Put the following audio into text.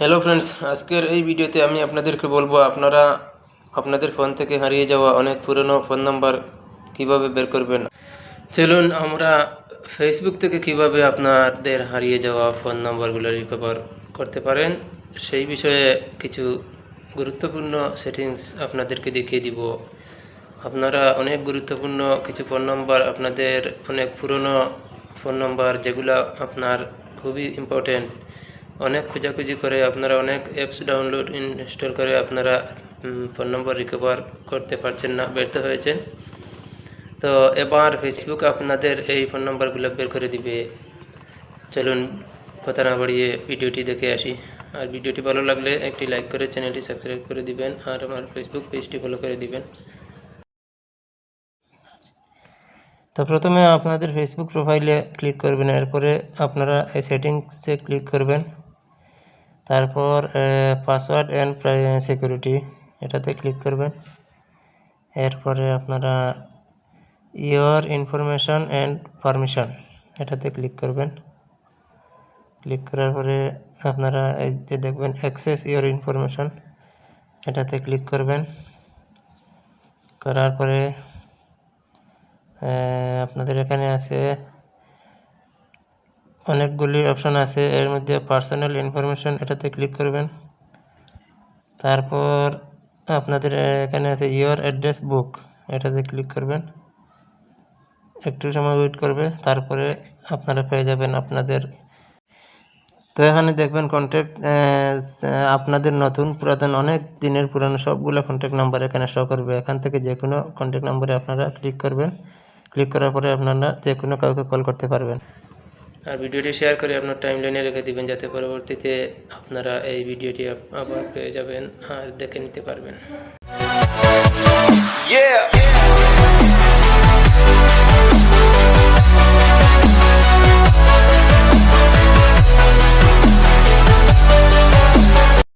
Hello friends, আজকের এই ভিডিওতে আমি আপনাদেরকে বলবো আপনারা আপনাদের ফোন থেকে হারিয়ে যাওয়া অনেক পুরনো ফোন নাম্বার কিভাবে বের করবেন। চলুন আমরা ফেসবুক থেকে কিভাবে আপনাদের হারিয়ে যাওয়া ফোন নাম্বারগুলো রিকভার করতে পারেন সেই বিষয়ে কিছু গুরুত্বপূর্ণ সেটিংস আপনাদেরকে দেখিয়ে দিব। আপনারা অনেক গুরুত্বপূর্ণ কিছু ফোন নাম্বার, আপনাদের অনেক পুরনো ফোন নাম্বার যেগুলো আপনার খুবই ইম্পর্টেন্ট, অনেক খোঁজাখুঁজি করে আপনারা অনেক অ্যাপস ডাউনলোড ইনস্টল করে আপনারা ফোন নম্বর রিকভার করতে পারছেন না, ব্যর্থ হয়েছেন। তো এবার ফেসবুক আপনাদের এই ফোন নাম্বারগুলো বের করে দিবে। চলুন কথা না বাড়িয়ে ভিডিওটি দেখে আসি। আর ভিডিওটি ভালো লাগলে একটি লাইক করে চ্যানেলটি সাবস্ক্রাইব করে দিবেন আর আমার ফেসবুক পেজটি ফলো করে দিবেন। তো প্রথমে আপনাদের ফেসবুক প্রোফাইলে ক্লিক করবেন, এরপরে আপনারা এই সেটিংসে ক্লিক করবেন, তারপর পাসওয়ার্ড অ্যান্ড সিকিউরিটি এটাতে ক্লিক করবেন। এরপরে আপনারা ইওর ইনফরমেশন অ্যান্ড পারমিশন এটাতে ক্লিক করবেন। ক্লিক করার পরে আপনারা এই যে দেখবেন অ্যাক্সেস ইওর ইনফরমেশন এটাতে ক্লিক করবেন। করার পরে আপনাদের এখানে আছে অনেকগুলি অপশন আছে, এর মধ্যে পার্সোনাল ইনফরমেশন এটাতে ক্লিক করবেন। তারপর আপনাদের এখানে আছে ইওর অ্যাড্রেস বুক এটাতে ক্লিক করবেন। একটু সময় ওয়েট করবে, তারপরে আপনারা পেয়ে যাবেন আপনাদের। তো এখানে দেখবেন কন্ট্যাক্ট, আপনাদের নতুন পুরাতন অনেক দিনের পুরানো সবগুলো কন্ট্যাক্ট নাম্বার এখানে শো করবে। এখান থেকে যে কোনো কন্ট্যাক্ট নাম্বারে আপনারা ক্লিক করবেন। ক্লিক করার পরে আপনারা যে কোনো কাউকে কল করতে পারবেন। আর ভিডিওটি শেয়ার করে আপনার টাইমলাইনে রেখে দিবেন, যাতে পরবর্তীতে আপনারা এই ভিডিওটি আবার পেয়ে যাবেন আর দেখে নিতে পারবেন।